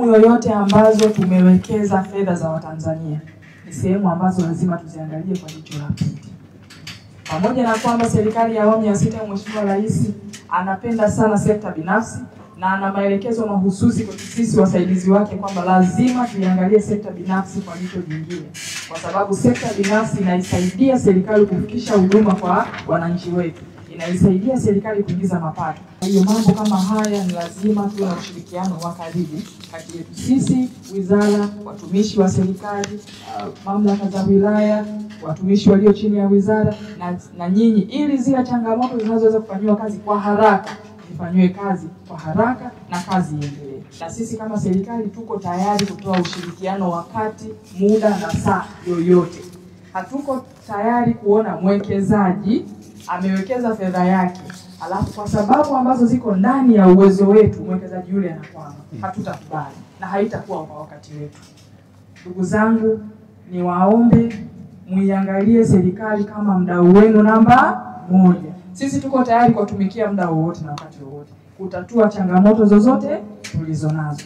sehemu yoyote ambazo tumewekeza fedha za Watanzania ni sehemu ambazo lazima tuziangalie kwa jicho la pili. Pamoja na kwamba serikali ya awamu ya 6 Mheshimiwa Rais anapenda sana sekta binafsi na ana maelekezo mahususi kwa sisi wasaidizi wake kwamba lazima tuiangalie sekta binafsi kwa jicho jingine, kwa sababu sekta binafsi inaisaidia serikali kufikisha huduma kwa wananchi wetu, inaisaidia serikali kuingiza mapato. Kwa hiyo mambo kama haya ni lazima tuwe na ushirikiano wa karibu kati yetu sisi, wizara, watumishi wa serikali, mamlaka za wilaya, watumishi walio chini ya wizara na nyinyi, ili zile changamoto zinazoweza kufanywa kazi kwa haraka zifanywe kazi kwa haraka na kazi iendelee. Na sisi kama serikali tuko tayari kutoa ushirikiano wakati, muda na saa yoyote. Hatuko tayari kuona mwekezaji amewekeza fedha yake alafu kwa sababu ambazo ziko ndani ya uwezo wetu mwekezaji yule anakwama. Hatutakubali na haitakuwa kwa wakati wetu. Ndugu zangu, niwaombe muiangalie serikali kama mdau wenu namba 1. Sisi tuko tayari kutumikia muda wowote na wakati wowote kutatua changamoto zozote tulizonazo.